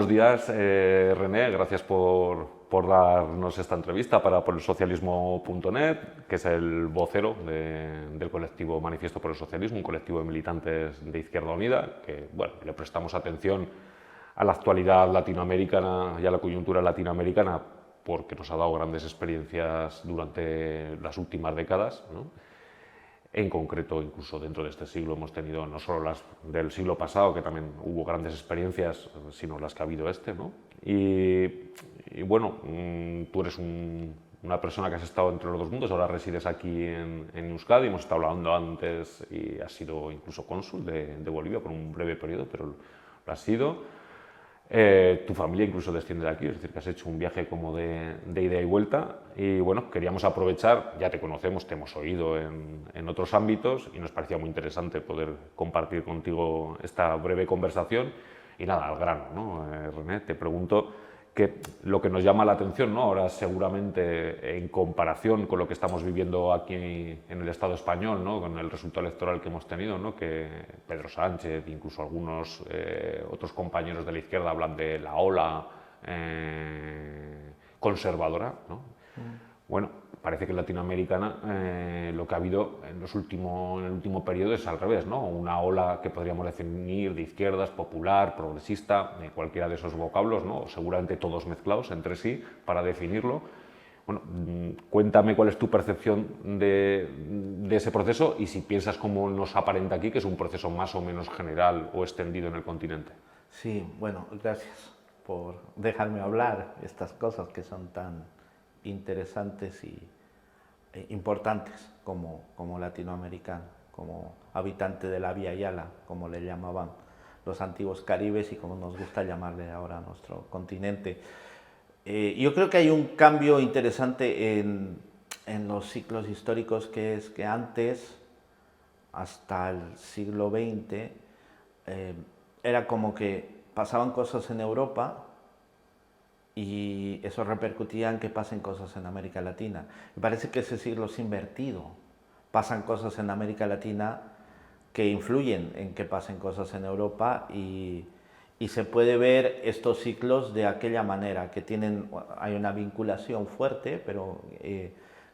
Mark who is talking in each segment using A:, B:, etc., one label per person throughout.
A: buenos días, René. Gracias por darnos esta entrevista para Por el Socialismo.net, que es el vocero del colectivo Manifiesto por el Socialismo, un colectivo de militantes de Izquierda Unida, que bueno, le prestamos atención a la actualidad latinoamericana y a la coyuntura latinoamericana porque nos ha dado grandes experiencias durante las últimas décadas, ¿no? En concreto, incluso dentro de este siglo hemos tenido no solo las del siglo pasado, que también hubo grandes experiencias, sino las que ha habido ¿no? Y bueno, tú eres una persona que has estado entre los dos mundos, ahora resides aquí en Euskadi, hemos estado hablando antes y has sido incluso cónsul de Bolivia por un breve periodo, pero lo has sido. Tu familia incluso desciende de aquí, es decir, que has hecho un viaje como de ida y vuelta y bueno, queríamos aprovechar, ya te conocemos, te hemos oído en otros ámbitos y nos parecía muy interesante poder compartir contigo esta breve conversación y nada, al grano, ¿no? René, te pregunto que lo que nos llama la atención, ¿no? Ahora seguramente en comparación con lo que estamos viviendo aquí en el Estado español, ¿no? Con el resultado electoral que hemos tenido, ¿no? Que Pedro Sánchez, incluso algunos otros compañeros de la izquierda hablan de la ola conservadora, ¿no? Bueno, parece que en Latinoamericana lo que ha habido en el último periodo es al revés, ¿no? Una ola que podríamos definir de izquierdas, popular, progresista, cualquiera de esos vocablos, ¿no? Seguramente todos mezclados entre sí para definirlo. Bueno, cuéntame cuál es tu percepción de ese proceso y si piensas como nos aparenta aquí, que es un proceso más o menos general o extendido en el continente.
B: Sí, bueno, gracias por dejarme hablar estas cosas que son tan interesantes y importantes como latinoamericano, como habitante de la Vía Yala, como le llamaban los antiguos caribes y como nos gusta llamarle ahora a nuestro continente. Yo creo que hay un cambio interesante en los ciclos históricos, que es que antes, hasta el siglo XX, era como que pasaban cosas en Europa y eso repercutía en que pasen cosas en América Latina. Me parece que ese siglo es invertido. Pasan cosas en América Latina que influyen en que pasen cosas en Europa y se puede ver estos ciclos de aquella manera, que hay una vinculación fuerte, pero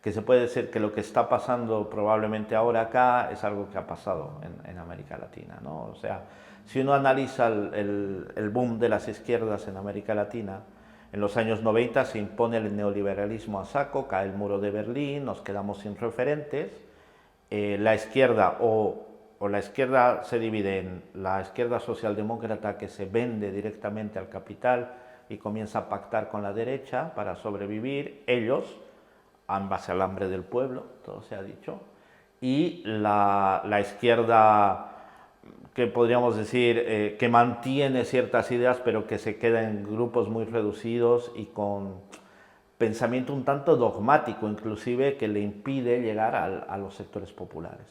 B: que se puede decir que lo que está pasando probablemente ahora acá es algo que ha pasado en América Latina, ¿no? O sea, si uno analiza el boom de las izquierdas en América Latina, en los años 90 se impone el neoliberalismo a saco, cae el muro de Berlín, nos quedamos sin referentes. La izquierda la izquierda se divide en la izquierda socialdemócrata, que se vende directamente al capital y comienza a pactar con la derecha para sobrevivir, ellos, en base al hambre del pueblo, todo se ha dicho, y la izquierda que podríamos decir que mantiene ciertas ideas, pero que se queda en grupos muy reducidos y con pensamiento un tanto dogmático, inclusive, que le impide llegar a los sectores populares.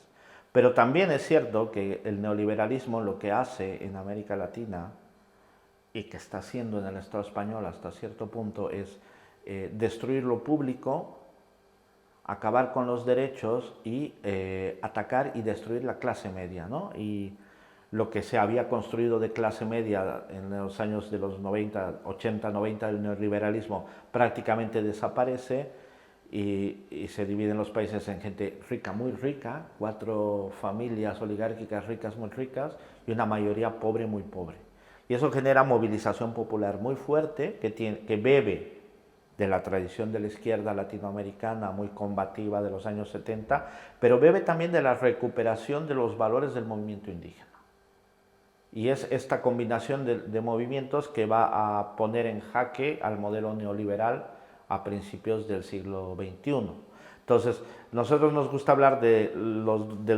B: Pero también es cierto que el neoliberalismo lo que hace en América Latina, y que está haciendo en el Estado español hasta cierto punto, es destruir lo público, acabar con los derechos y atacar y destruir la clase media, ¿no? Y lo que se había construido de clase media en los años de los 90, 80, 90 del neoliberalismo prácticamente desaparece y se dividen los países en gente rica, muy rica, 4 familias oligárquicas ricas, muy ricas, y una mayoría pobre, muy pobre. Y eso genera movilización popular muy fuerte que bebe de la tradición de la izquierda latinoamericana muy combativa de los años 70, pero bebe también de la recuperación de los valores del movimiento indígena. Y es esta combinación de movimientos que va a poner en jaque al modelo neoliberal a principios del siglo XXI. Entonces, nosotros nos gusta hablar del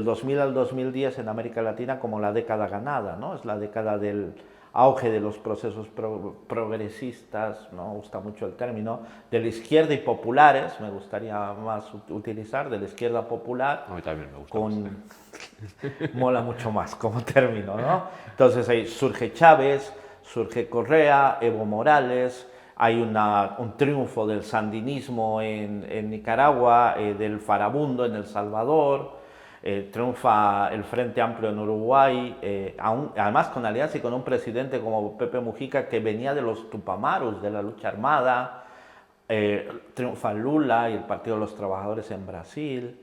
B: 2000 al 2010 en América Latina como la década ganada, ¿no? Es la década del auge de los procesos progresistas, ¿no? Me gusta mucho el término, de la izquierda y populares, me gustaría más utilizar, de la izquierda popular.
A: A mí también me gusta
B: con...
A: más.
B: Mola mucho más como término, ¿no? Entonces ahí surge Chávez, surge Correa, Evo Morales, hay un triunfo del sandinismo en Nicaragua, del farabundo en El Salvador, Triunfa el Frente Amplio en Uruguay, además con alianza y con un presidente como Pepe Mujica que venía de los Tupamarus, de la lucha armada. Triunfa Lula y el Partido de los Trabajadores en Brasil.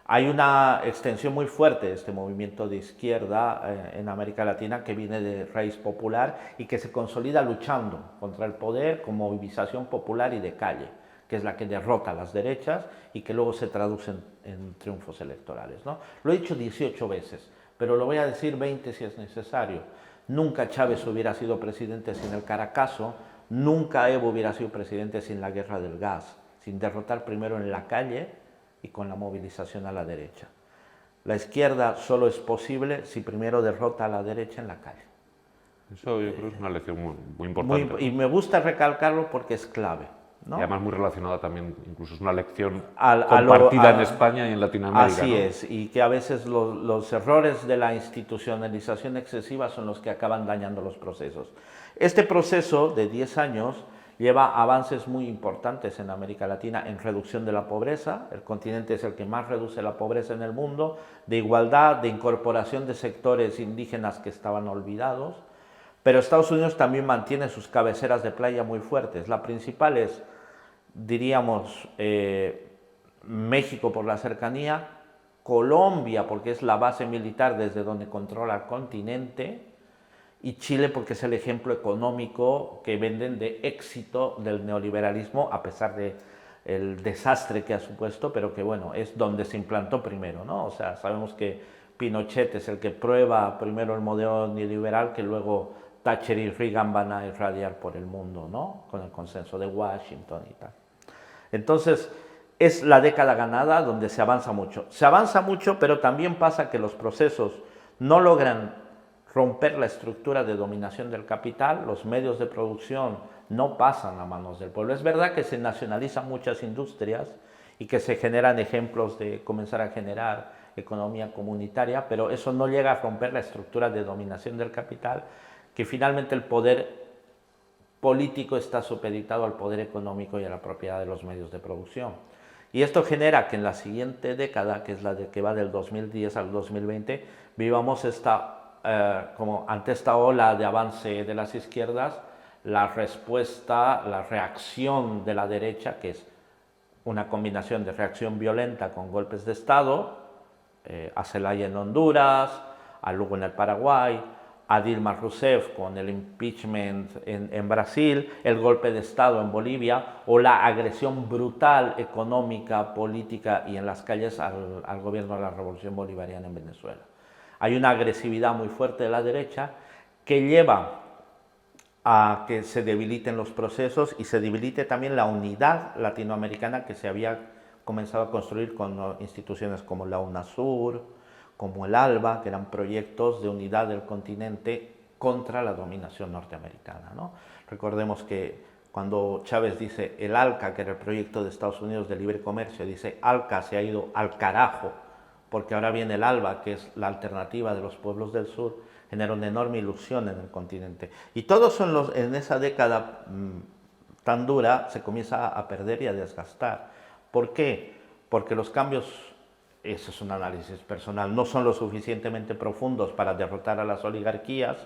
B: Hay una extensión muy fuerte de este movimiento de izquierda en América Latina que viene de raíz popular y que se consolida luchando contra el poder con movilización popular y de calle, que es la que derrota a las derechas y que luego se traduce en triunfos electorales, ¿no? Lo he dicho 18 veces, pero lo voy a decir 20 si es necesario. Nunca Chávez hubiera sido presidente sin el Caracazo, nunca Evo hubiera sido presidente sin la guerra del gas, sin derrotar primero en la calle y con la movilización a la derecha. La izquierda solo es posible si primero derrota a la derecha en la calle.
A: Eso yo creo que es una lección muy importante.
B: Y me gusta recalcarlo porque es clave, ¿no?
A: Y además muy relacionada también, incluso es una lección compartida en España y en Latinoamérica.
B: Así
A: ¿no?
B: es, y que a veces los errores de la institucionalización excesiva son los que acaban dañando los procesos. Este proceso de 10 años lleva avances muy importantes en América Latina en reducción de la pobreza. El continente es el que más reduce la pobreza en el mundo, de igualdad, de incorporación de sectores indígenas que estaban olvidados. Pero Estados Unidos también mantiene sus cabeceras de playa muy fuertes. La principal es, diríamos, México por la cercanía, Colombia porque es la base militar desde donde controla el continente, y Chile porque es el ejemplo económico que venden de éxito del neoliberalismo a pesar de el desastre que ha supuesto, pero que bueno, es donde se implantó primero, ¿no? O sea, sabemos que Pinochet es el que prueba primero el modelo neoliberal que luego Thatcher y Reagan van a irradiar por el mundo, ¿no? Con el consenso de Washington y tal. Entonces, es la década ganada donde se avanza mucho. Se avanza mucho, pero también pasa que los procesos no logran romper la estructura de dominación del capital, los medios de producción no pasan a manos del pueblo. Es verdad que se nacionalizan muchas industrias y que se generan ejemplos de comenzar a generar economía comunitaria, pero eso no llega a romper la estructura de dominación del capital, que finalmente el poder político está supeditado al poder económico y a la propiedad de los medios de producción. Y esto genera que en la siguiente década, que es la que va del 2010 al 2020, vivamos como ante esta ola de avance de las izquierdas, la respuesta, la reacción de la derecha, que es una combinación de reacción violenta con golpes de Estado, a Zelaya en Honduras, a Lugo en el Paraguay, a Dilma Rousseff con el impeachment en Brasil, el golpe de Estado en Bolivia o la agresión brutal económica, política y en las calles al gobierno de la Revolución Bolivariana en Venezuela. Hay una agresividad muy fuerte de la derecha que lleva a que se debiliten los procesos y se debilite también la unidad latinoamericana que se había comenzado a construir con instituciones como la UNASUR, como el ALBA, que eran proyectos de unidad del continente contra la dominación norteamericana, ¿no? Recordemos que cuando Chávez dice el ALCA, que era el proyecto de Estados Unidos de libre comercio, dice ALCA se ha ido al carajo, porque ahora viene el ALBA, que es la alternativa de los pueblos del sur, genera una enorme ilusión en el continente. Y todo eso en esa década tan dura se comienza a perder y a desgastar. ¿Por qué? Porque los cambios, eso es un análisis personal, no son lo suficientemente profundos para derrotar a las oligarquías,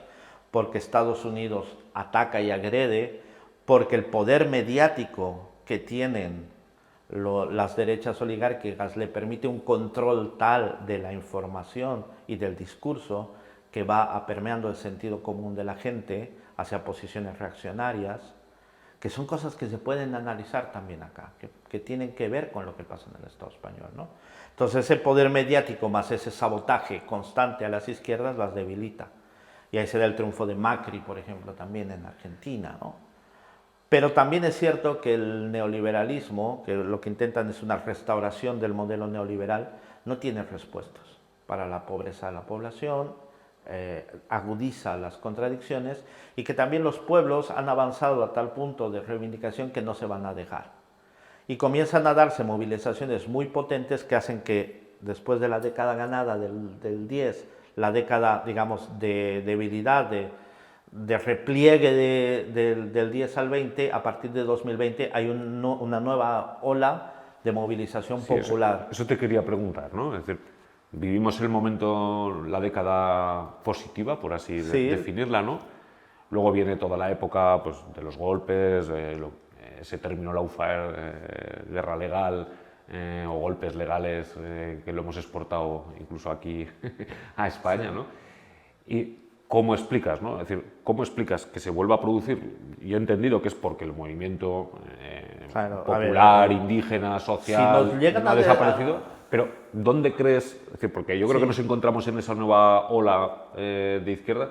B: porque Estados Unidos ataca y agrede, porque el poder mediático que tienen las derechas oligárquicas le permite un control tal de la información y del discurso que va permeando el sentido común de la gente hacia posiciones reaccionarias, que son cosas que se pueden analizar también acá, que tienen que ver con lo que pasa en el Estado español, ¿no? Entonces ese poder mediático más ese sabotaje constante a las izquierdas las debilita. Y ahí se da el triunfo de Macri, por ejemplo, también en Argentina, ¿no? Pero también es cierto que el neoliberalismo, que lo que intentan es una restauración del modelo neoliberal, no tiene respuestas para la pobreza de la población, agudiza las contradicciones y que también los pueblos han avanzado a tal punto de reivindicación que no se van a dejar. Y comienzan a darse movilizaciones muy potentes que hacen que después de la década ganada del 10, la década, digamos, de debilidad, de repliegue del 10 al 20, a partir de 2020 hay una nueva ola de movilización popular.
A: Eso te quería preguntar, ¿no? Es decir, Vivimos el momento, la década positiva, por así
B: Sí.
A: definirla, ¿no? Luego viene toda la época pues, de los golpes, ese término lawfare, guerra legal, o golpes legales, que lo hemos exportado incluso aquí a España, ¿no? Y ¿cómo explicas, no? Es decir, ¿cómo explicas que se vuelva a producir? Yo he entendido que es porque el movimiento
B: Claro,
A: popular, indígena, social,
B: nos llegan
A: no ha
B: a
A: desaparecido, pero ¿dónde crees? Es decir, porque yo creo que nos encontramos en esa nueva ola de izquierda.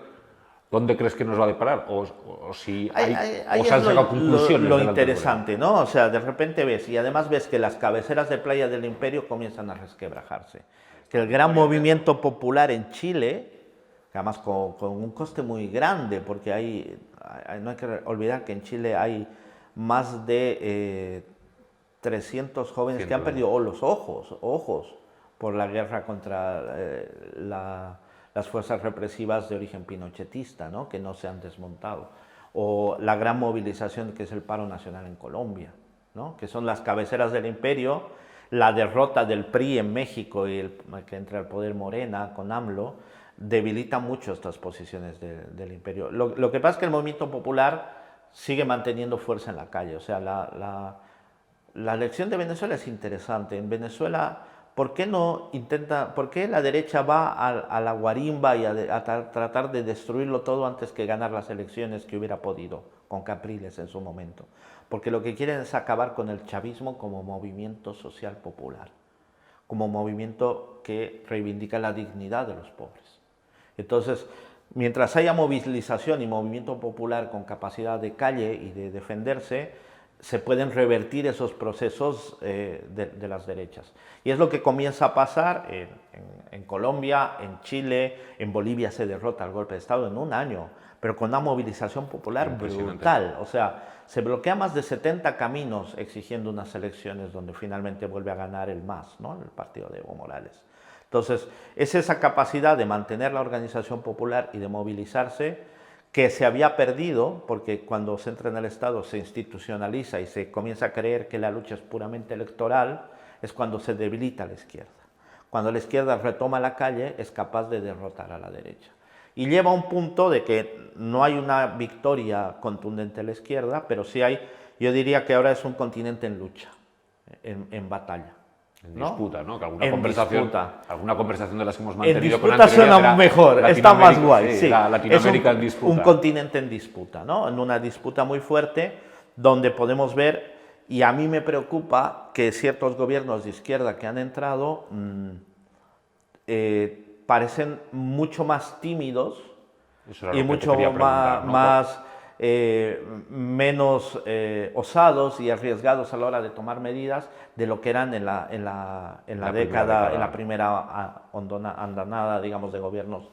A: ¿Dónde crees que nos va a deparar? ¿O si
B: Ahí
A: se han
B: es
A: sacado conclusiones?
B: lo
A: de la
B: interesante, ¿no? O sea, de repente ves, y además ves que las cabeceras de playa del imperio comienzan a resquebrajarse. Que el gran movimiento popular en Chile, que además con un coste muy grande, porque no hay que olvidar que en Chile hay más de 300 jóvenes que han perdido los ojos por la guerra contra las fuerzas represivas de origen pinochetista, ¿no? Que no se han desmontado. O la gran movilización que es el paro nacional en Colombia, ¿no? Que son las cabeceras del imperio, la derrota del PRI en México y que entra al poder Morena con AMLO, debilita mucho estas posiciones del imperio. Lo que pasa es que el movimiento popular sigue manteniendo fuerza en la calle. O sea, la elección de Venezuela es interesante. En Venezuela, ¿por qué la derecha va a la guarimba y a tratar de destruirlo todo antes que ganar las elecciones que hubiera podido con Capriles en su momento? Porque lo que quieren es acabar con el chavismo como movimiento social popular, como movimiento que reivindica la dignidad de los pobres. Entonces, mientras haya movilización y movimiento popular con capacidad de calle y de defenderse, se pueden revertir esos procesos de las derechas. Y es lo que comienza a pasar en Colombia, en Chile, en Bolivia se derrota el golpe de Estado en un año, pero con una movilización popular brutal. O sea, se bloquea más de 70 caminos exigiendo unas elecciones donde finalmente vuelve a ganar el MAS, ¿no? El partido de Evo Morales. Entonces, es esa capacidad de mantener la organización popular y de movilizarse que se había perdido, porque cuando se entra en el Estado se institucionaliza y se comienza a creer que la lucha es puramente electoral, es cuando se debilita la izquierda. Cuando la izquierda retoma la calle, es capaz de derrotar a la derecha. Y lleva a un punto de que no hay una victoria contundente de la izquierda, pero sí hay, yo diría que ahora es un continente en lucha, en batalla.
A: En disputa, ¿no? Que
B: alguna
A: conversación de las que hemos mantenido
B: con anterioridad suena mejor, está más guay. Sí.
A: Latinoamérica en disputa.
B: Un continente en disputa, ¿no? En una disputa muy fuerte donde podemos ver, y a mí me preocupa que ciertos gobiernos de izquierda que han entrado parecen mucho más tímidos y mucho más menos osados y arriesgados a la hora de tomar medidas de lo que eran en la década, en la primera andanada, digamos, de gobiernos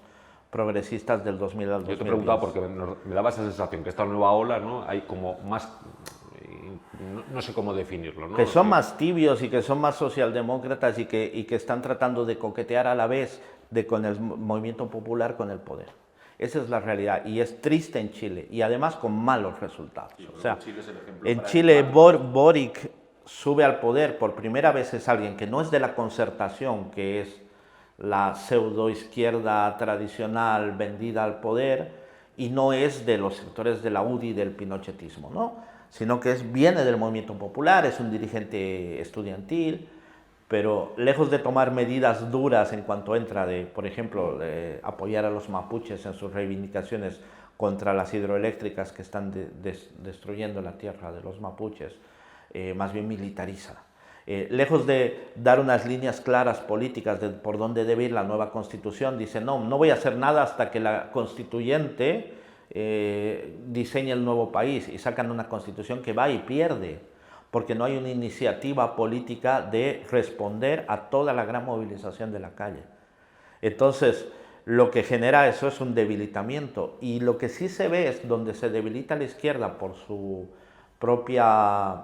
B: progresistas del 2000 al 2010.
A: Yo te preguntaba porque me daba esa sensación que esta nueva ola, ¿no? Hay como más, no sé cómo definirlo, ¿no?
B: Que son más tibios y que son más socialdemócratas y que están tratando de coquetear a la vez con el movimiento popular con el poder. Esa es la realidad y es triste en Chile y además con malos resultados. O sea, en Chile Boric sube al poder, por primera vez es alguien que no es de la Concertación, que es la pseudoizquierda tradicional vendida al poder, y no es de los sectores de la UDI del pinochetismo, ¿no? Sino que viene del movimiento popular, es un dirigente estudiantil, pero lejos de tomar medidas duras en cuanto entra por ejemplo, de apoyar a los mapuches en sus reivindicaciones contra las hidroeléctricas que están destruyendo la tierra de los mapuches, más bien militariza. Lejos de dar unas líneas claras políticas de por dónde debe ir la nueva constitución, dice no voy a hacer nada hasta que la constituyente diseñe el nuevo país, y sacan una constitución que va y pierde, porque no hay una iniciativa política de responder a toda la gran movilización de la calle. Entonces, lo que genera eso es un debilitamiento, y lo que sí se ve es donde se debilita la izquierda por su propia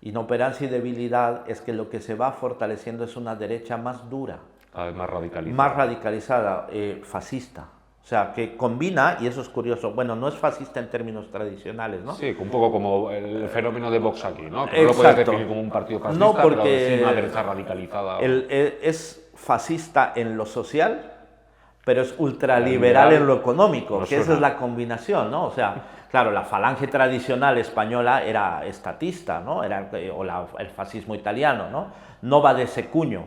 B: inoperancia y debilidad, es que lo que se va fortaleciendo es una derecha más dura, más radicalizada, fascista. O sea, que combina, y eso es curioso, bueno, no es fascista en términos tradicionales, ¿no?
A: Sí, un poco como el fenómeno de Vox aquí, ¿no? Que no lo puedes definir como un partido fascista,
B: no, porque
A: pero sí una derecha radicalizada.
B: Es fascista en lo social, pero es ultraliberal en lo económico, que esa es la combinación, ¿no? O sea, claro, la falange tradicional española era estatista, ¿no? El fascismo italiano, ¿no? No va de ese cuño,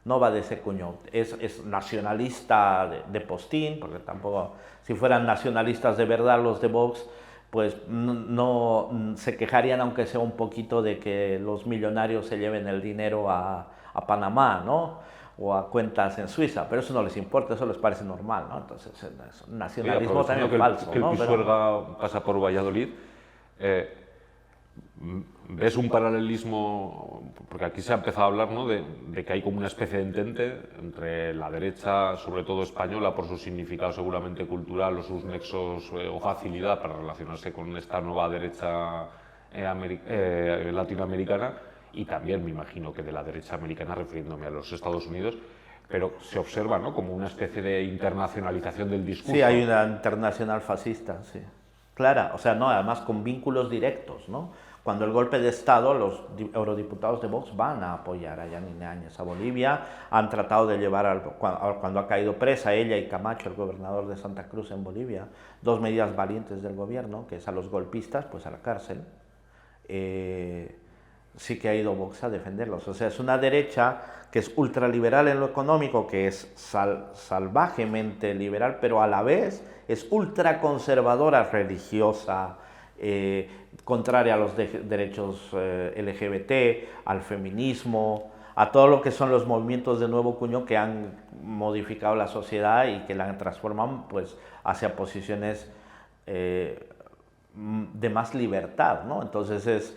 B: no va de ese cuño. Es nacionalista de postín, porque tampoco, si fueran nacionalistas de verdad los de Vox, pues no se quejarían, aunque sea un poquito, de que los millonarios se lleven el dinero a Panamá, ¿no? O a cuentas en Suiza, pero eso no les importa, eso les parece normal, ¿no? Entonces, es un nacionalismo también falso,
A: que
B: ¿no?
A: el Pisuerga pasa por Valladolid, ¿ves un paralelismo? Porque aquí se ha empezado a hablar, ¿no?, de que hay como una especie de entente entre la derecha, sobre todo española, por su significado seguramente cultural o sus nexos o facilidad para relacionarse con esta nueva derecha latinoamericana, y también me imagino que de la derecha americana, refiriéndome a los Estados Unidos, pero se observa, ¿no?, como una especie de internacionalización del discurso.
B: Sí, hay una internacional fascista, sí. Clara, o sea, no, además con vínculos directos, ¿no? Cuando el golpe de Estado, los eurodiputados de Vox van a apoyar a Yanine Áñez a Bolivia, han tratado de llevar, cuando ha caído presa ella y Camacho, el gobernador de Santa Cruz en Bolivia, dos medidas valientes del gobierno, que es a los golpistas, pues a la cárcel. Sí que ha ido Vox a defenderlos. O sea, es una derecha que es ultraliberal en lo económico, que es salvajemente liberal, pero a la vez es ultraconservadora religiosa, contraria a los derechos LGBT, al feminismo, a todo lo que son los movimientos de nuevo cuño que han modificado la sociedad y que la transforman, pues, hacia posiciones de más libertad, ¿no? Entonces es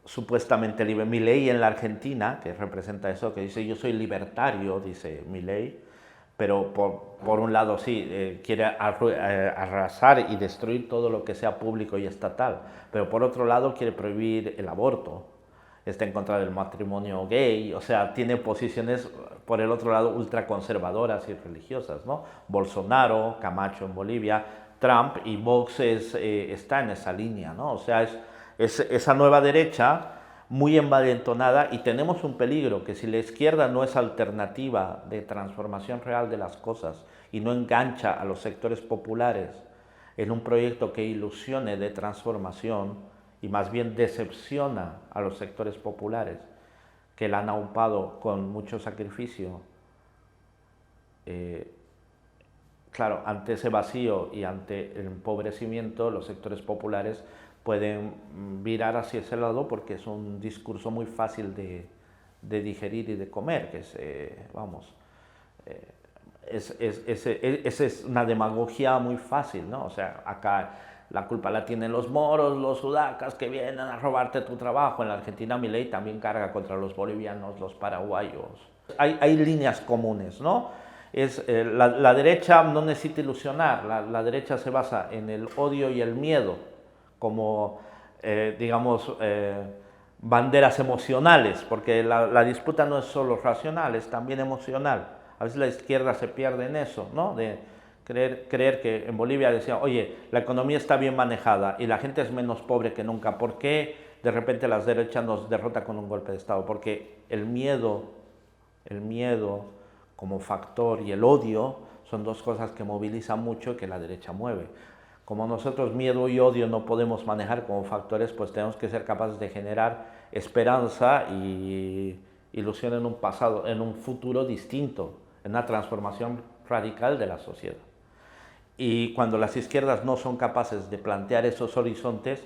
B: supuestamente libre. Milei en la Argentina, que representa eso, que dice yo soy libertario, dice Milei, pero por un lado sí, quiere arrasar y destruir todo lo que sea público y estatal, pero por otro lado quiere prohibir el aborto, está en contra del matrimonio gay, o sea, tiene posiciones por el otro lado ultraconservadoras y religiosas, ¿no? Bolsonaro, Camacho en Bolivia, Trump, y Vox está en esa línea, ¿no? O sea, es esa nueva derecha muy envalentonada, y tenemos un peligro, que si la izquierda no es alternativa de transformación real de las cosas y no engancha a los sectores populares en un proyecto que ilusione de transformación y más bien decepciona a los sectores populares que la han aupado con mucho sacrificio, claro, ante ese vacío y ante el empobrecimiento, los sectores populares pueden virar hacia ese lado, porque es un discurso muy fácil de digerir y de comer, que es una demagogia muy fácil, ¿no? O sea, acá la culpa la tienen los moros, los sudacas que vienen a robarte tu trabajo. En la Argentina Milei también carga contra los bolivianos, los paraguayos. Hay líneas comunes, ¿no? La derecha no necesita ilusionar, la derecha se basa en el odio y el miedo como, digamos, banderas emocionales, porque la disputa no es solo racional, es también emocional. A veces la izquierda se pierde en eso, ¿no? De creer que en Bolivia decían, oye, la economía está bien manejada y la gente es menos pobre que nunca, ¿por qué de repente la derecha nos derrota con un golpe de Estado? Porque el miedo como factor y el odio son dos cosas que movilizan mucho y que la derecha mueve. Como nosotros miedo y odio no podemos manejar como factores, pues tenemos que ser capaces de generar esperanza y ilusión en un pasado, en un futuro distinto, en una transformación radical de la sociedad. Y cuando las izquierdas no son capaces de plantear esos horizontes,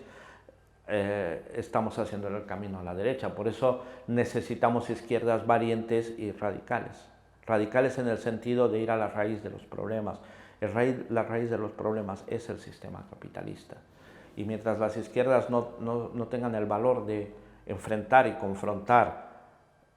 B: estamos haciendo el camino a la derecha. Por eso necesitamos izquierdas valientes y radicales. Radicales en el sentido de ir a la raíz de los problemas. La raíz de los problemas es el sistema capitalista. Y mientras las izquierdas no tengan el valor de enfrentar y confrontar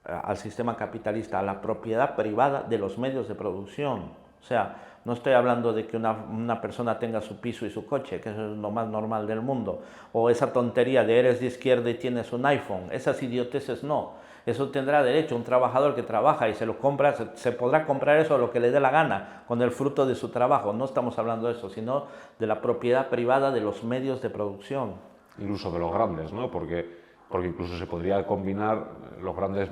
B: al sistema capitalista, a la propiedad privada de los medios de producción, o sea, no estoy hablando de que una persona tenga su piso y su coche, que eso es lo más normal del mundo, o esa tontería de eres de izquierda y tienes un iPhone, esas idioteces no. Eso tendrá derecho un trabajador que trabaja y se lo compra, se podrá comprar eso lo que le dé la gana, con el fruto de su trabajo. No estamos hablando de eso, sino de la propiedad privada de los medios de producción.
A: Incluso de los grandes, ¿no? Porque porque incluso se podría combinar los grandes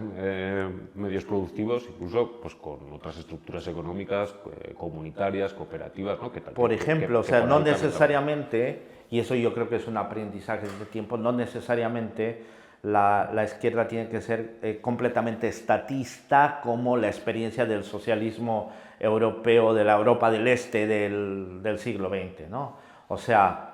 A: medios productivos incluso pues, con otras estructuras económicas, comunitarias, cooperativas, ¿no?
B: Por ejemplo, o sea,
A: por
B: no
A: ahí también
B: necesariamente, y eso yo creo que es un aprendizaje de tiempo, no necesariamente la izquierda tiene que ser completamente estatista como la experiencia del socialismo europeo, de la Europa del Este del siglo XX, ¿no? O sea,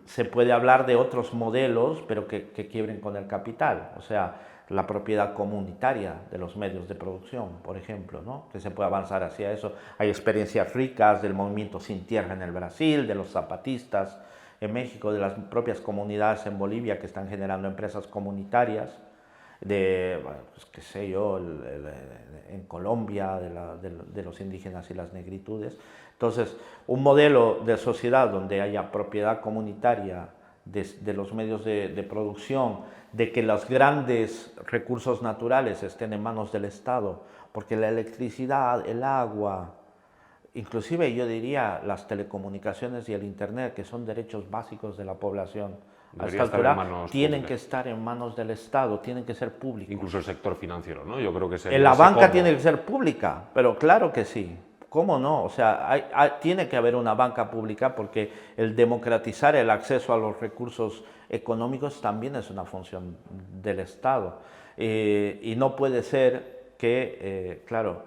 B: se puede hablar de otros modelos, pero que quiebren con el capital, o sea, la propiedad comunitaria de los medios de producción, por ejemplo, ¿no? Que se puede avanzar hacia eso. Hay experiencias ricas del movimiento Sin Tierra en el Brasil, de los zapatistas en México, de las propias comunidades en Bolivia que están generando empresas comunitarias, de, bueno, pues, qué sé yo, en Colombia, de los indígenas y las negritudes. Entonces, un modelo de sociedad donde haya propiedad comunitaria de los medios de producción, de que los grandes recursos naturales estén en manos del Estado, porque la electricidad, el agua, inclusive yo diría las telecomunicaciones y el Internet, que son derechos básicos de la población, a esta altura tienen que estar en manos del Estado, tienen que ser públicos.
A: Incluso el sector financiero, ¿no? Yo creo que
B: la banca tiene que ser pública, pero claro que sí. ¿Cómo no? O sea, tiene que haber una banca pública porque el democratizar el acceso a los recursos económicos también es una función del Estado. Y no puede ser que, claro,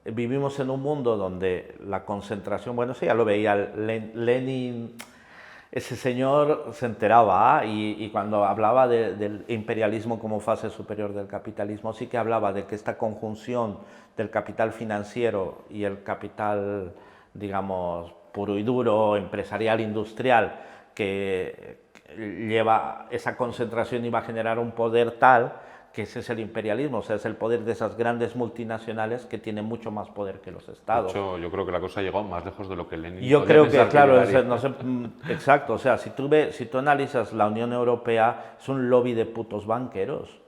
B: vivimos en un mundo donde la concentración, bueno, sí, ya lo veía Lenin, ese señor se enteraba y cuando hablaba del imperialismo como fase superior del capitalismo, sí que hablaba de que esta conjunción del capital financiero y el capital, digamos, puro y duro, empresarial, industrial, que lleva esa concentración y va a generar un poder tal que ese es el imperialismo, o sea, es el poder de esas grandes multinacionales que tienen mucho más poder que los estados.
A: De hecho, yo creo que la cosa ha llegado más lejos de lo que Lenin
B: yo creo que, claro, no sé, exacto, o sea, si tú analizas la Unión Europea, es un lobby de putos banqueros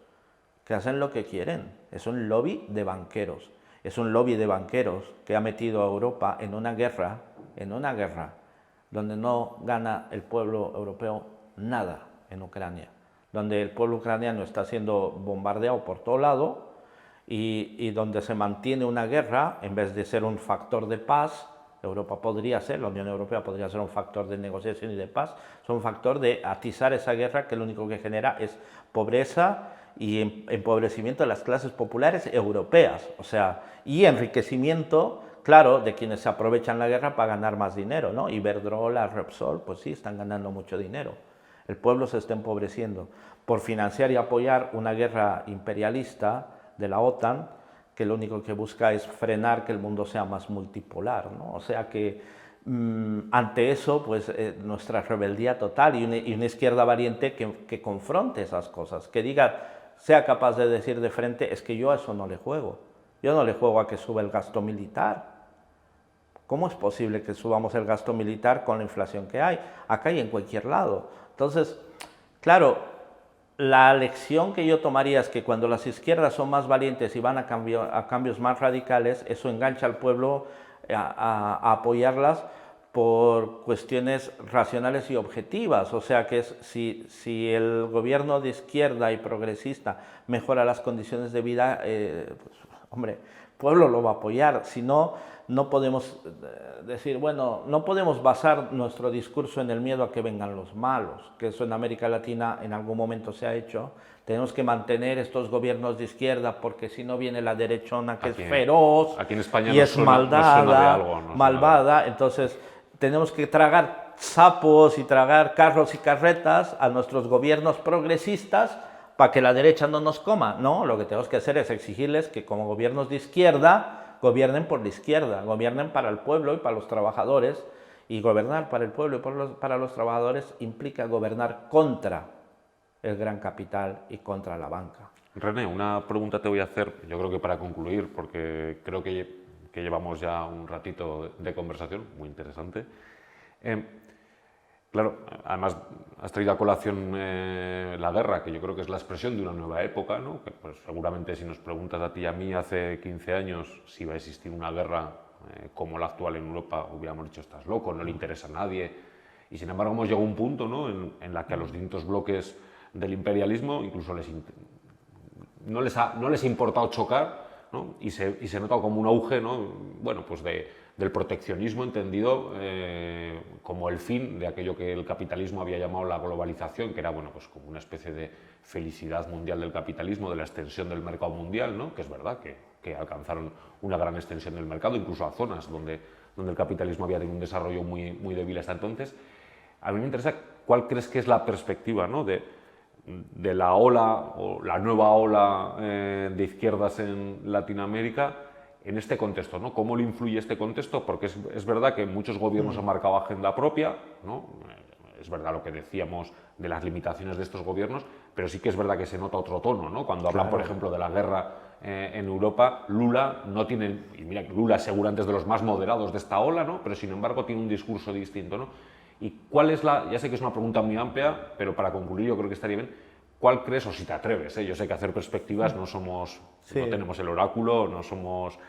B: que hacen lo que quieren, es un lobby de banqueros, es un lobby de banqueros que ha metido a Europa en una guerra, donde no gana el pueblo europeo nada en Ucrania, donde el pueblo ucraniano está siendo bombardeado por todo lado y donde se mantiene una guerra, en vez de ser un factor de paz, Europa podría ser, la Unión Europea podría ser un factor de negociación y de paz, es un factor de atizar esa guerra que lo único que genera es pobreza y empobrecimiento de las clases populares europeas, o sea, y enriquecimiento, claro, de quienes se aprovechan la guerra para ganar más dinero, ¿no? Iberdrola, Repsol, pues sí, están ganando mucho dinero. El pueblo se está empobreciendo por financiar y apoyar una guerra imperialista de la OTAN que lo único que busca es frenar que el mundo sea más multipolar, ¿no? O sea que ante eso, pues nuestra rebeldía total y una izquierda valiente que confronte esas cosas, que diga, sea capaz de decir de frente, es que yo a eso no le juego, yo no le juego a que suba el gasto militar. ¿Cómo es posible que subamos el gasto militar con la inflación que hay? Acá y en cualquier lado. Entonces, claro, la lección que yo tomaría es que cuando las izquierdas son más valientes y van a cambios más radicales, eso engancha al pueblo a apoyarlas por cuestiones racionales y objetivas. O sea que si el gobierno de izquierda y progresista mejora las condiciones de vida, pues, hombre, el pueblo lo va a apoyar. Si no, no podemos decir, bueno, no podemos basar nuestro discurso en el miedo a que vengan los malos, que eso en América Latina en algún momento se ha hecho. Tenemos que mantener estos gobiernos de izquierda porque si no viene la derechona que es feroz
A: aquí en España
B: y es malvada, entonces tenemos que tragar sapos y tragar carros y carretas a nuestros gobiernos progresistas para que la derecha no nos coma. No, lo que tenemos que hacer es exigirles que como gobiernos de izquierda gobiernen por la izquierda, gobiernen para el pueblo y para los trabajadores, y gobernar para el pueblo y para los trabajadores implica gobernar contra el gran capital y contra la banca.
A: René, una pregunta te voy a hacer, yo creo que para concluir, porque creo que llevamos ya un ratito de conversación, muy interesante. Claro, además has traído a colación la guerra, que yo creo que es la expresión de una nueva época, ¿no? Que pues, seguramente si nos preguntas a ti y a mí hace 15 años si va a existir una guerra como la actual en Europa, hubiéramos dicho, estás loco, no le interesa a nadie. Y sin embargo hemos llegado a un punto, ¿no? en la que a los distintos bloques del imperialismo, incluso no les ha importado chocar, ¿no? y se nota como un auge, ¿no? Bueno, pues del proteccionismo entendido como el fin de aquello que el capitalismo había llamado la globalización, que era, bueno, pues como una especie de felicidad mundial del capitalismo, de la extensión del mercado mundial, ¿no? Que es verdad que alcanzaron una gran extensión del mercado, incluso a zonas donde el capitalismo había tenido un desarrollo muy débil hasta entonces. A mí me interesa cuál crees que es la perspectiva, ¿no? de la ola o la nueva ola de izquierdas en Latinoamérica en este contexto, ¿no? ¿Cómo le influye este contexto? Porque es verdad que muchos gobiernos han marcado agenda propia, ¿no? Es verdad lo que decíamos de las limitaciones de estos gobiernos, pero sí que es verdad que se nota otro tono, ¿no? Cuando hablan, por ejemplo, de la guerra en Europa, Lula no tiene, y mira, Lula seguramente es de los más moderados de esta ola, ¿no? Pero sin embargo tiene un discurso distinto, ¿no? ¿Y cuál es ya sé que es una pregunta muy amplia, pero para concluir yo creo que estaría bien, ¿cuál crees, o si te atreves, yo sé que hacer perspectivas no tenemos el oráculo, no somos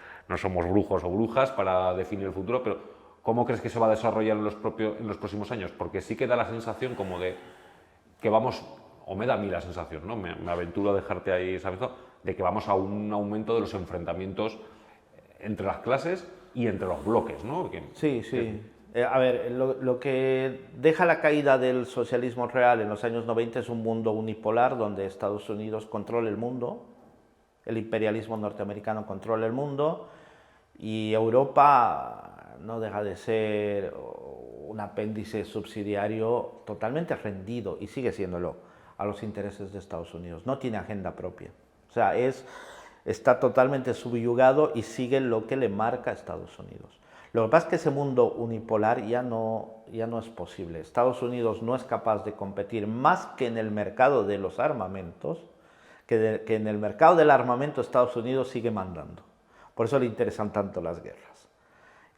A: brujos o brujas para definir el futuro, pero ¿cómo crees que se va a desarrollar en los próximos años? Porque sí que da la sensación como de que vamos, o me da a mí la sensación, ¿no? Me aventuro a dejarte ahí, ¿sabes? De que vamos a un aumento de los enfrentamientos entre las clases y entre los bloques, ¿no?
B: Sí. A ver, lo que deja la caída del socialismo real en los años 90 es un mundo unipolar donde Estados Unidos controla el mundo, el imperialismo norteamericano controla el mundo y Europa no deja de ser un apéndice subsidiario totalmente rendido, y sigue siéndolo, a los intereses de Estados Unidos. No tiene agenda propia. O sea, está totalmente subyugado y sigue lo que le marca a Estados Unidos. Lo que pasa es que ese mundo unipolar ya no es posible. Estados Unidos no es capaz de competir más que en el mercado de los armamentos, que en el mercado del armamento Estados Unidos sigue mandando. Por eso le interesan tanto las guerras.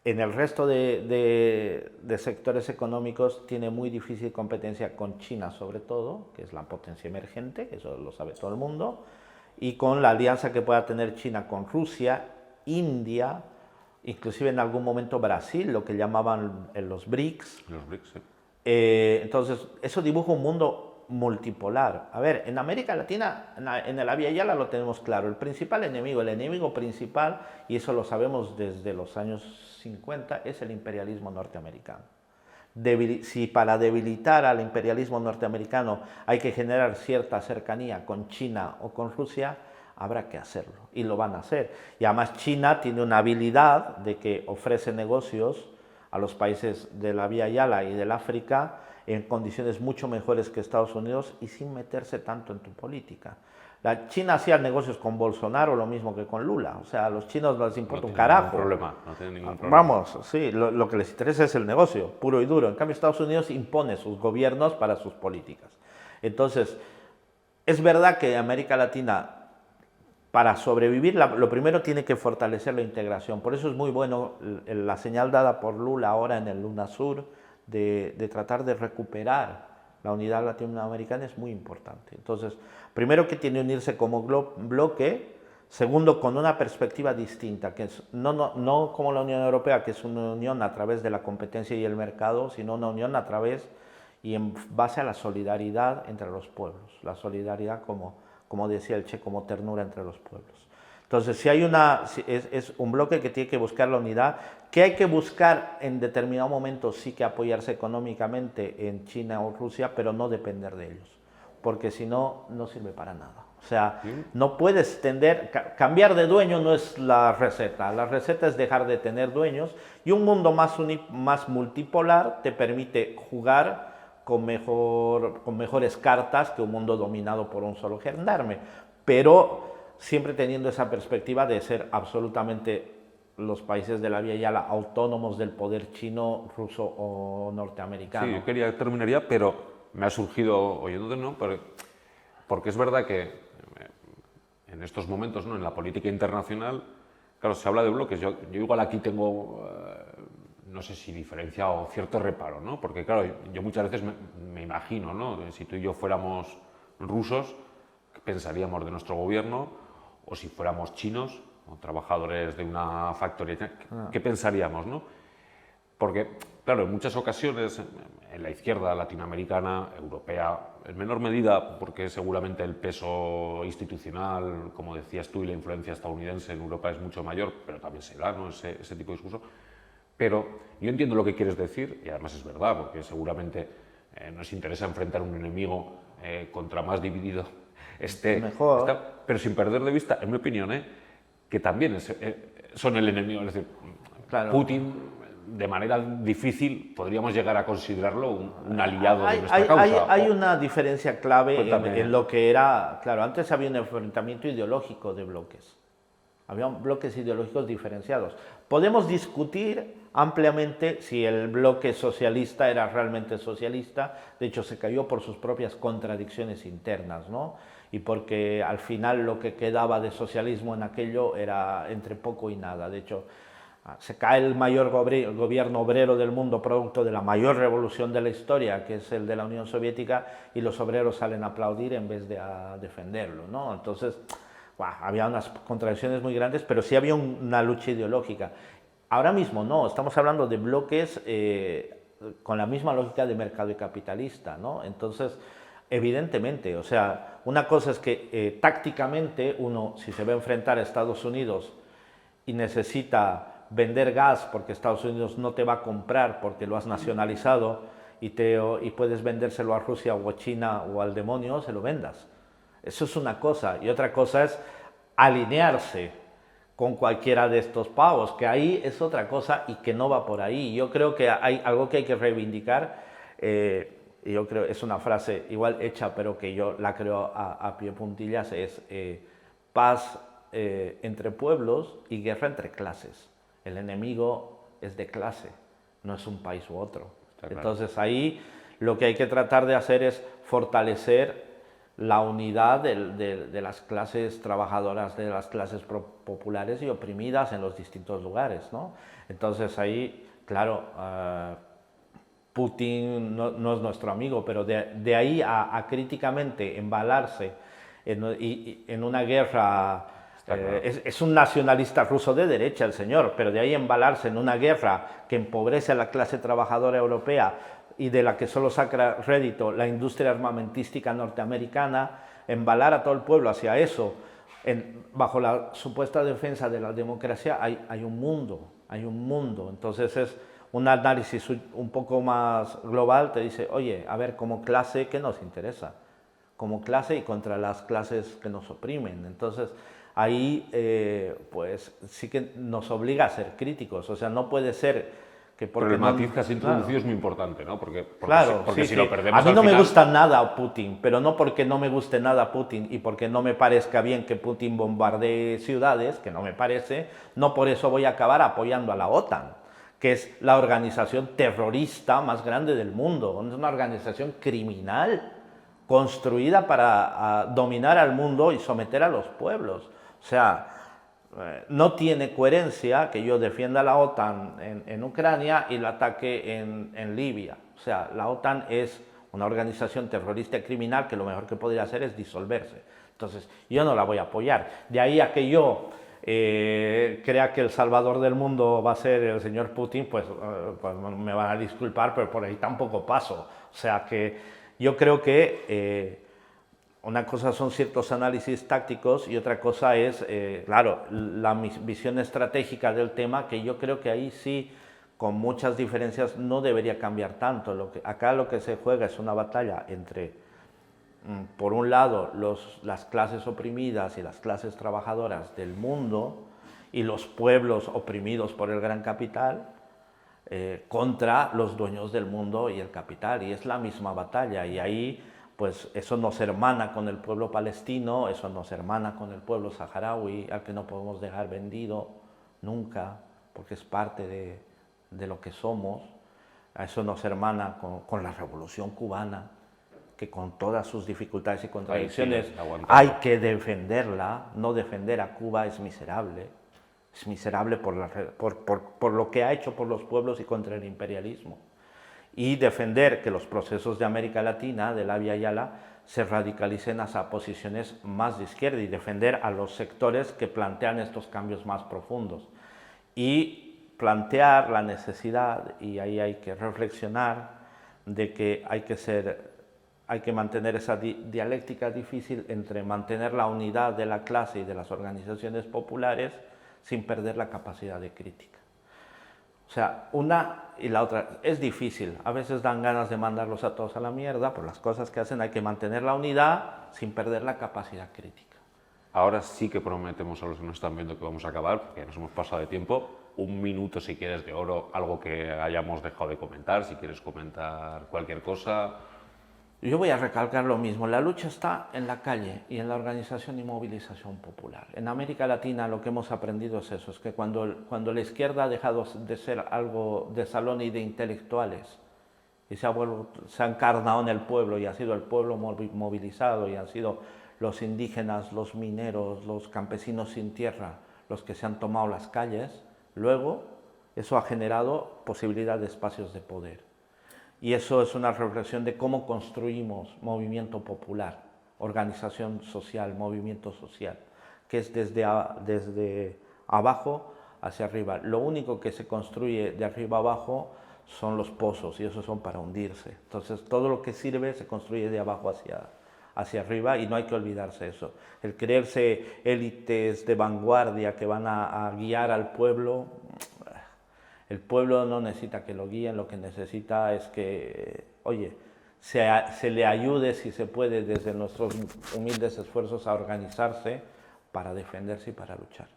B: En el resto de sectores económicos tiene muy difícil competencia con China sobre todo, que es la potencia emergente, que eso lo sabe todo el mundo, y con la alianza que pueda tener China con Rusia, India, inclusive en algún momento Brasil, lo que llamaban los BRICS.
A: Los BRICS, sí.
B: Entonces, eso dibuja un mundo multipolar. A ver, en América Latina, en el Via Yala lo tenemos claro, el enemigo principal, y eso lo sabemos desde los años 50, es el imperialismo norteamericano. Si para debilitar al imperialismo norteamericano hay que generar cierta cercanía con China o con Rusia, habrá que hacerlo, y lo van a hacer. Y además China tiene una habilidad de que ofrece negocios a los países de la Via Yala y del África en condiciones mucho mejores que Estados Unidos y sin meterse tanto en tu política. La China hacía negocios con Bolsonaro lo mismo que con Lula, o sea, a los chinos no les importa un carajo.
A: No tienen ningún problema.
B: Vamos, sí, lo que les interesa es el negocio, puro y duro. En cambio, Estados Unidos impone sus gobiernos para sus políticas. Entonces, es verdad que América Latina, para sobrevivir, lo primero tiene que fortalecer la integración. Por eso es muy bueno la señal dada por Lula ahora en el UNASUR de tratar de recuperar la unidad latinoamericana, es muy importante. Entonces, primero que tiene que unirse como bloque, segundo con una perspectiva distinta, que es no como la Unión Europea, que es una unión a través de la competencia y el mercado, sino una unión a través y en base a la solidaridad entre los pueblos, la solidaridad como decía el Che, como ternura entre los pueblos. Entonces, si hay es un bloque que tiene que buscar la unidad, que hay que buscar en determinado momento sí que apoyarse económicamente en China o Rusia, pero no depender de ellos, porque si no, no sirve para nada. O sea, no puedes cambiar de dueño no es la receta es dejar de tener dueños, y un mundo más multipolar te permite jugar con mejores cartas que un mundo dominado por un solo gendarme, pero siempre teniendo esa perspectiva de ser absolutamente los países de la Via Yala autónomos del poder chino, ruso o norteamericano.
A: Sí, yo terminaría, pero me ha surgido oyéndote, ¿no? Porque es verdad que en estos momentos, ¿no? En la política internacional, claro, se habla de bloques. Yo igual aquí tengo, no sé si diferencia o cierto reparo, ¿no? Porque claro, yo muchas veces me imagino, ¿no? Si tú y yo fuéramos rusos, ¿qué pensaríamos de nuestro gobierno? O si fuéramos chinos o trabajadores de una factoría, ¿qué pensaríamos, no? Porque, claro, en muchas ocasiones en la izquierda latinoamericana, europea, en menor medida, porque seguramente el peso institucional, como decías tú, y la influencia estadounidense en Europa es mucho mayor, pero también se da, ¿no?, ese tipo de discurso. Pero yo entiendo lo que quieres decir, y además es verdad, porque seguramente nos interesa enfrentar un enemigo contra más dividido
B: Mejor.
A: pero sin perder de vista, en mi opinión, que también son el enemigo. Es decir,
B: Claro.
A: Putin, de manera difícil, podríamos llegar a considerarlo un aliado de
B: Hay,
A: nuestra
B: hay-
A: causa.
B: hay una diferencia clave
A: Cuéntame.
B: en lo que era, claro, antes había un enfrentamiento ideológico de bloques. Había bloques ideológicos diferenciados. Podemos discutir ampliamente si el bloque socialista era realmente socialista. De hecho, se cayó por sus propias contradicciones internas, ¿no? Y porque al final lo que quedaba de socialismo en aquello era entre poco y nada. De hecho, se cae el mayor gobierno obrero del mundo, producto de la mayor revolución de la historia, que es el de la Unión Soviética, y los obreros salen a aplaudir en vez de a defenderlo, ¿no? Entonces, había unas contradicciones muy grandes, pero sí había una lucha ideológica. Ahora mismo no, estamos hablando de bloques con la misma lógica de mercado y capitalista, ¿no? Entonces, evidentemente, o sea, una cosa es que tácticamente uno, si se va a enfrentar a Estados Unidos y necesita vender gas porque Estados Unidos no te va a comprar porque lo has nacionalizado y puedes vendérselo a Rusia o a China o al demonio, se lo vendas. Eso es una cosa. Y otra cosa es alinearse con cualquiera de estos pavos, que ahí es otra cosa y que no va por ahí. Yo creo que hay algo que hay que reivindicar, y yo creo, es una frase igual hecha, pero que yo la creo a pie juntillas, es paz entre pueblos y guerra entre clases. El enemigo es de clase, no es un país u otro.
A: Está claro.
B: Entonces ahí lo que hay que tratar de hacer es fortalecer la unidad de las clases trabajadoras, de las clases populares y oprimidas en los distintos lugares, ¿no? Entonces ahí, claro, Putin no es nuestro amigo, pero de ahí a críticamente embalarse en una guerra.
A: Claro.
B: Es un nacionalista ruso de derecha el señor, pero de ahí embalarse en una guerra que empobrece a la clase trabajadora europea y de la que solo saca rédito la industria armamentística norteamericana, embalar a todo el pueblo hacia eso, bajo la supuesta defensa de la democracia, hay un mundo, Entonces es un análisis un poco más global, te dice, oye, a ver, como clase, ¿qué nos interesa? Como clase y contra las clases que nos oprimen. Entonces, ahí pues sí que nos obliga a ser críticos, o sea, no puede ser que porque
A: Pero el
B: no,
A: matiz que has introducido
B: claro,
A: es muy importante, ¿no? Porque
B: claro,
A: porque
B: sí,
A: si
B: sí.
A: lo perdemos
B: A mí
A: al
B: no me
A: final,
B: gusta nada Putin, pero no porque no me guste nada Putin y porque no me parezca bien que Putin bombardee ciudades, que no me parece, no por eso voy a acabar apoyando a la OTAN, que es la organización terrorista más grande del mundo, es una organización criminal construida para dominar al mundo y someter a los pueblos. O sea, no tiene coherencia que yo defienda a la OTAN en Ucrania y la ataque en Libia. O sea, la OTAN es una organización terrorista y criminal que lo mejor que podría hacer es disolverse. Entonces, yo no la voy a apoyar. De ahí a que yo crea que el salvador del mundo va a ser el señor Putin, pues me van a disculpar, pero por ahí tampoco paso. O sea que yo creo que una cosa son ciertos análisis tácticos y otra cosa es, claro, la visión estratégica del tema, que yo creo que ahí sí, con muchas diferencias, no debería cambiar tanto. Acá lo que se juega es una batalla entre, por un lado, las clases oprimidas y las clases trabajadoras del mundo y los pueblos oprimidos por el gran capital, contra los dueños del mundo y el capital. Y es la misma batalla. Y ahí, pues eso nos hermana con el pueblo palestino, eso nos hermana con el pueblo saharaui, al que no podemos dejar vendido nunca, porque es parte de lo que somos. Eso nos hermana con la Revolución Cubana, que con todas sus dificultades y contradicciones hay que defenderla. No defender a Cuba es miserable. Es miserable por lo que ha hecho por los pueblos y contra el imperialismo. Y defender que los procesos de América Latina, de la Via Yala, se radicalicen hacia posiciones más de izquierda y defender a los sectores que plantean estos cambios más profundos. Y plantear la necesidad, y ahí hay que reflexionar, de que hay que ser hay que mantener esa dialéctica difícil entre mantener la unidad de la clase y de las organizaciones populares sin perder la capacidad de crítica. O sea, una y la otra es difícil. A veces dan ganas de mandarlos a todos a la mierda por las cosas que hacen. Hay que mantener la unidad sin perder la capacidad crítica.
A: Ahora sí que prometemos a los que nos están viendo que vamos a acabar, porque nos hemos pasado de tiempo. Un minuto, si quieres, de oro, algo que hayamos dejado de comentar, si quieres comentar cualquier cosa.
B: Yo voy a recalcar lo mismo, la lucha está en la calle y en la organización y movilización popular. En América Latina lo que hemos aprendido es eso, es que cuando la izquierda ha dejado de ser algo de salón y de intelectuales y se ha encarnado en el pueblo y ha sido el pueblo movilizado y han sido los indígenas, los mineros, los campesinos sin tierra los que se han tomado las calles, luego eso ha generado posibilidad de espacios de poder. Y eso es una reflexión de cómo construimos movimiento popular, organización social, movimiento social, que es desde abajo hacia arriba. Lo único que se construye de arriba abajo son los pozos y esos son para hundirse. Entonces todo lo que sirve se construye de abajo hacia arriba y no hay que olvidarse eso. El creerse élites de vanguardia que van a guiar al pueblo. El pueblo no necesita que lo guíen, lo que necesita es que, oye, se le ayude si se puede desde nuestros humildes esfuerzos a organizarse para defenderse y para luchar.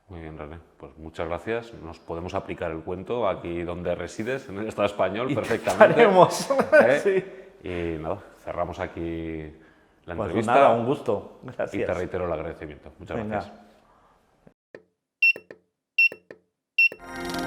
A: Muy bien, René, pues muchas gracias. Nos podemos aplicar el cuento aquí donde resides, en el Estado español, perfectamente.
B: Sí.
A: Y nada, cerramos aquí la
B: Pues
A: entrevista.
B: nada, un gusto. Gracias.
A: Y te reitero el agradecimiento. Muchas
B: Venga.
A: gracias.